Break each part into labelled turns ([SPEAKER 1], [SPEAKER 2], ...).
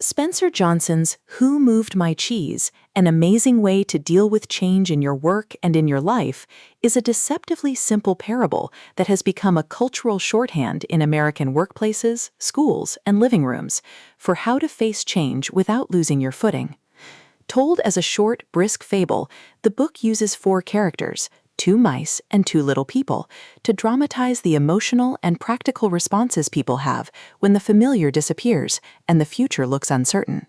[SPEAKER 1] Spencer Johnson's Who Moved My Cheese? An Amazing Way to Deal with Change in Your Work and in Your Life is a deceptively simple parable that has become a cultural shorthand in American workplaces, schools, and living rooms for how to face change without losing your footing. Told as a short, brisk fable, the book uses four characters, two mice and two little people, to dramatize the emotional and practical responses people have when the familiar disappears and the future looks uncertain.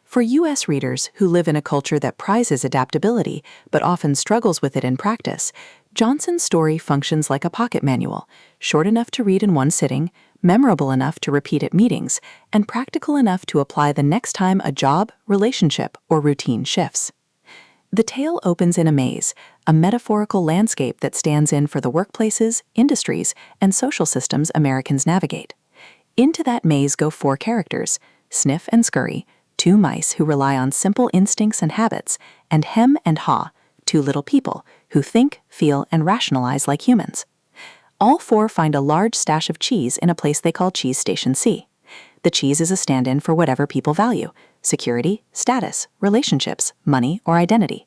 [SPEAKER 1] For U.S. readers who live in a culture that prizes adaptability but often struggles with it in practice, Johnson's story functions like a pocket manual, short enough to read in one sitting, memorable enough to repeat at meetings, and practical enough to apply the next time a job, relationship, or routine shifts. The tale opens in a maze, a metaphorical landscape that stands in for the workplaces, industries, and social systems Americans navigate. Into that maze go four characters, Sniff and Scurry, two mice who rely on simple instincts and habits, and Hem and Haw, two little people who think, feel, and rationalize like humans. All four find a large stash of cheese in a place they call Cheese Station C. The cheese is a stand-in for whatever people value: security, status, relationships, money, or identity.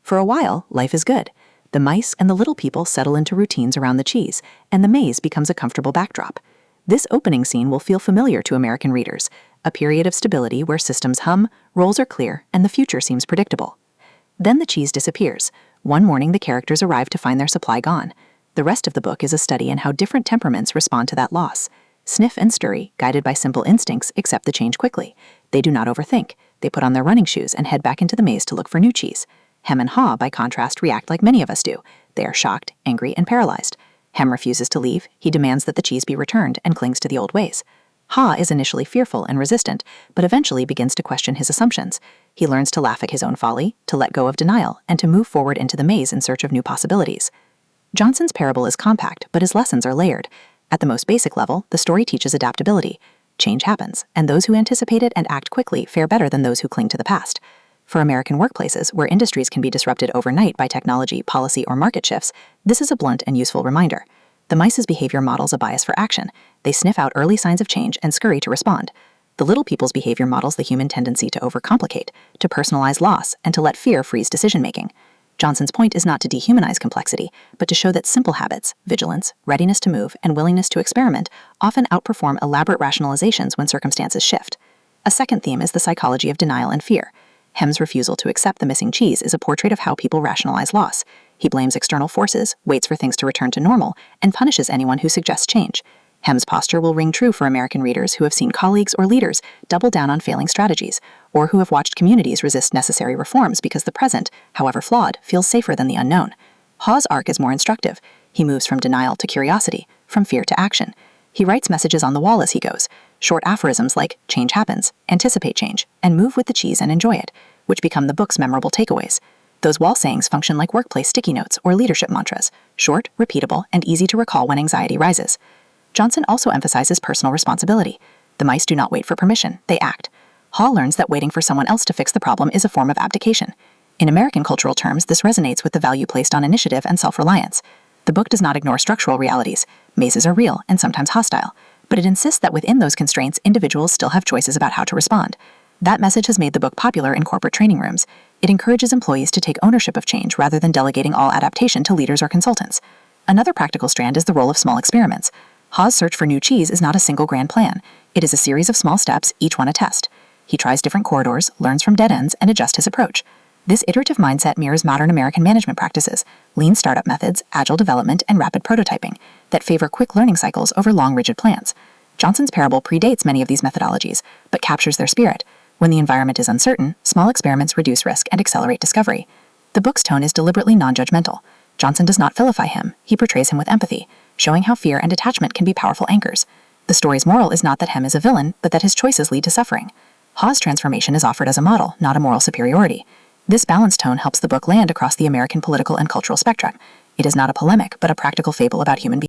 [SPEAKER 1] For a while, life is good. The mice and the little people settle into routines around the cheese, and the maze becomes a comfortable backdrop. This opening scene will feel familiar to American readers, a period of stability where systems hum, roles are clear, and the future seems predictable. Then the cheese disappears. One morning, the characters arrive to find their supply gone. The rest of the book is a study in how different temperaments respond to that loss. Sniff and Scurry, guided by simple instincts, accept the change quickly. They do not overthink. They put on their running shoes and head back into the maze to look for new cheese. Hem and Haw, by contrast, react like many of us do. They are shocked, angry, and paralyzed. Hem refuses to leave. He demands that the cheese be returned and clings to the old ways. Haw is initially fearful and resistant, but eventually begins to question his assumptions. He learns to laugh at his own folly, to let go of denial, and to move forward into the maze in search of new possibilities. Johnson's parable is compact, but his lessons are layered. At the most basic level, the story teaches adaptability. Change happens, and those who anticipate it and act quickly fare better than those who cling to the past. For American workplaces, where industries can be disrupted overnight by technology, policy, or market shifts, this is a blunt and useful reminder. The mice's behavior models a bias for action. They sniff out early signs of change and scurry to respond. The little people's behavior models the human tendency to overcomplicate, to personalize loss, and to let fear freeze decision-making. Johnson's point is not to dehumanize complexity, but to show that simple habits, vigilance, readiness to move, and willingness to experiment often outperform elaborate rationalizations when circumstances shift. A second theme is the psychology of denial and fear. Hem's refusal to accept the missing cheese is a portrait of how people rationalize loss. He blames external forces, waits for things to return to normal, and punishes anyone who suggests change. Hem's posture will ring true for American readers who have seen colleagues or leaders double down on failing strategies, or who have watched communities resist necessary reforms because the present, however flawed, feels safer than the unknown. Haw's arc is more instructive. He moves from denial to curiosity, from fear to action. He writes messages on the wall as he goes, short aphorisms like "change happens," "anticipate change," and "move with the cheese and enjoy it," which become the book's memorable takeaways. Those wall sayings function like workplace sticky notes or leadership mantras, short, repeatable, and easy to recall when anxiety rises. Johnson also emphasizes personal responsibility. The mice do not wait for permission, they act. Haw learns that waiting for someone else to fix the problem is a form of abdication. In American cultural terms, this resonates with the value placed on initiative and self-reliance. The book does not ignore structural realities. Mazes are real and sometimes hostile, but it insists that within those constraints, individuals still have choices about how to respond. That message has made the book popular in corporate training rooms. It encourages employees to take ownership of change rather than delegating all adaptation to leaders or consultants. Another practical strand is the role of small experiments. Haw's search for new cheese is not a single grand plan. It is a series of small steps, each one a test. He tries different corridors, learns from dead ends, and adjusts his approach. This iterative mindset mirrors modern American management practices, lean startup methods, agile development, and rapid prototyping that favor quick learning cycles over long, rigid plans. Johnson's parable predates many of these methodologies, but captures their spirit. When the environment is uncertain, small experiments reduce risk and accelerate discovery. The book's tone is deliberately non-judgmental. Johnson does not vilify him, he portrays him with empathy, showing how fear and attachment can be powerful anchors. The story's moral is not that Hem is a villain, but that his choices lead to suffering. Haw's transformation is offered as a model, not a moral superiority. This balanced tone helps the book land across the American political and cultural spectrum. It is not a polemic, but a practical fable about human behavior.